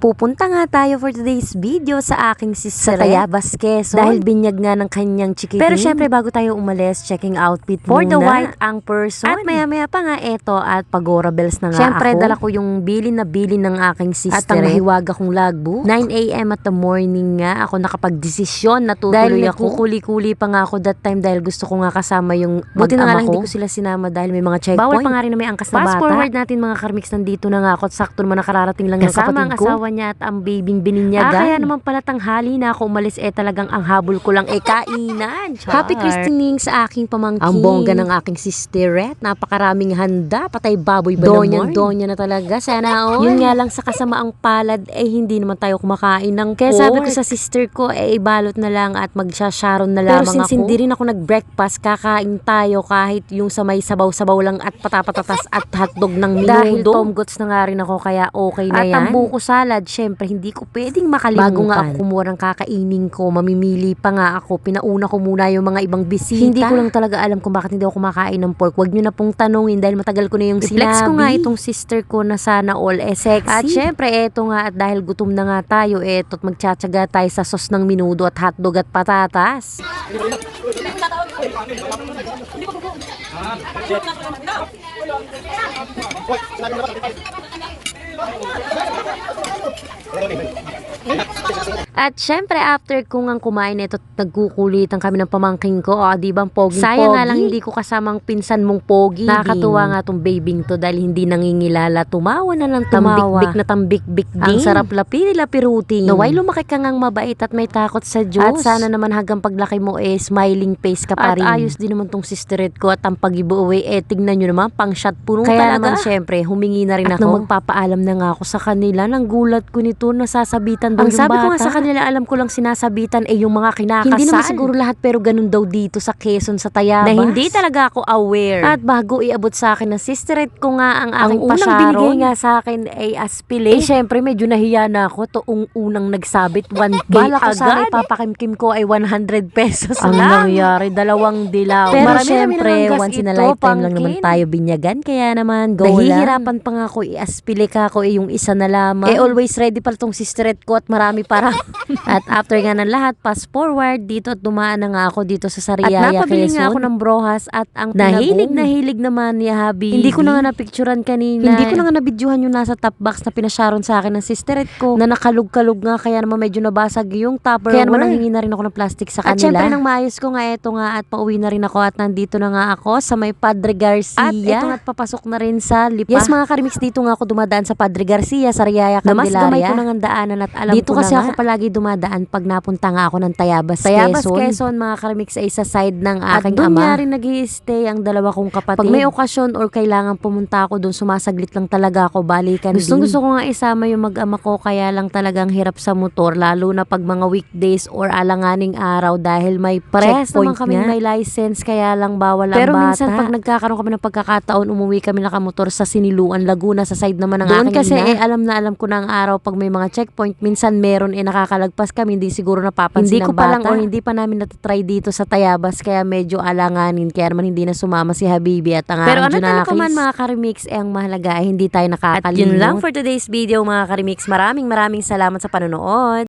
Pupunta nga tayo for today's video sa aking sister sa Tayabas, Quezon. Dahil binyag nga ng kanyang chikiting. Pero syempre bago tayo umalis, checking outfit for muna. The white ang person. At maya pa nga eto at Pagora Bells na nga syempre, ako. Syempre dala ko yung bilin ng aking sister. At ang nahiwaga kong logbook. 9 AM at the morning nga ako nakapag-desisyon na tutuloy ako. Dahil kuli pa nga ako that time dahil gusto ko nga kasama yung buti na nga lang hindi ko sila sinama dahil may mga checkpoint. Bawal pa nga rin na may angkas na bata. Fast forward natin mga karmix, nandito na nga ako at sakto naman nakararating lang ng kapatid ko. Niya at ang babing bininyagan. Kaya naman pala tanghali na ako umalis talagang ang habol ko lang kainan. Happy christening sa aking pamangkin. Ang bongga ng aking sisterette. Napakaraming handa. Patay baboy ba naman? Donya na talaga. Sana all. Yun nga lang sa kasamaang palad hindi naman tayo kumakain ng pork. Kaya sabi ko sa sister ko ibalot na lang at magsasharon na lamang ako. Pero since hindi rin ako nag-breakfast, kakain tayo kahit yung sa may sabaw-sabaw lang at patapatatas at hotdog ng minudo. Dahil Tom Goods na nga rin ako kaya okay na yan. At ang buko salad syempre hindi ko pwedeng makalimutan. Bago nga ako kumuha ng kakainin ko, mamimili pa nga ako. Pinauna ko muna yung mga ibang bisita. Hindi ko lang talaga alam kung bakit hindi ako kumakain ng pork. Huwag nyo na pong tanungin dahil matagal ko na yung sinabi. I-flex ko nga itong sister ko na sana all sexy. At syempre eto nga at dahil gutom na nga tayo at magtsatsaga tayo sa sauce ng minudo at hotdog at patatas. At syempre after ko ngang kumain ito, nagkukulitan kami ng pamangking ko. Di ba pogi? Sayang nga lang hindi ko kasamang pinsan mong pogi. Nakakatuwa nga tong babing to dahil hindi nangingilala. Tumawa na lang tumawa. Tambik-bik din. Ang sarap lapi-lapiruting. Naway lumaki ka ngang mabait at may takot sa Diyos. At sana naman hanggang paglaki mo smiling face ka pa rin. At ayos din naman tong sisterette ko at ang pag-giveaway tignan nyo naman pang shot puno kaya talaga. Naman syempre humingi na rin at ako. At nang magpapaalam na nga ako sa kanila, nang gulat ko nito nasasabitan daw yung bata. Ang sabi ko nga sa kanila, alam ko lang sinasabitan yung mga kinakasal. Hindi naman siguro lahat pero ganun daw dito sa Quezon, sa Tayabas. Na hindi talaga ako aware. At bago iabot sa akin ng sisterette ko nga ang aking pasyaron. Ang unang binigay nga sa akin ay aspile. Syempre medyo nahiya na ako. Toong unang nagsabit 1K bala ko agad. Sana ipapakimkim ko ay 100 pesos ang lang. Ang nangyari, 2 dilaw. Pero syempre once in a lifetime lang naman tayo binyagan. Kaya naman go lang. Nahihirapan pa nga ako iaspile ka ako yung isa na lamang. Always ready pala tong sisterette ko at marami para. At after nga ng lahat, fast forward dito at dumaan na nga ako dito sa Sariaya, Quezon. At napabili nga ako ng brohas at ang nahilig naman ni Habi. Hindi ko na nga napicturan kanina. Hindi ko na nga nabidyohan yung nasa top box na pinasharon sa akin ng sisterette ko na nakalug-kalug nga kaya naman medyo nabasag yung topper. Kaya naman nanghingi na rin ako ng plastic sa kanila. At syempre nang maayos ko nga eto nga at pauwi na rin ako at nandito na nga ako sa may Padre Garcia. At eto nga at papasok na rin sa Lipa. Yes mga karimix, dito nga ako dumadaan sa Padre Garcia, Sariaya, Candelaria. Mas gamay ko nang daanan at alam dito ko na kasi ako palagi dumadaan pag napunta nga ako ng Tayabas, Quezon. Mga karimix ay sa side ng aking ama. At doon nga rin nag-i-stay ang dalawa kong kapatid. Pag may okasyon or kailangan pumunta ako doon, sumasaglit lang talaga ako, balikan din. Gusto ko nga isama yung mag-ama ko kaya lang talagang hirap sa motor lalo na pag mga weekdays or alanganing araw dahil may parehas naman kami may license kaya lang bawal ang bata. Pero minsan pag nagkakaroon kami ng pagkakataon, umuwi kami nakamotor sa Siniluan, Laguna sa side naman ng doon aking kasi ina. Alam na alam ko na ang araw pag may mga checkpoint, minsan meron nakakalagpas kami, hindi siguro napapansin ng bata. Hindi ko pa lang o hindi pa namin natatry dito sa Tayabas kaya medyo alanganin kaya naman hindi na sumama si Habibi at ang pero aking Junakis. Pero ano man mga karimix ang mahalaga hindi tayo nakakalimot. At yun lang for today's video mga karimix. Maraming salamat sa panonood.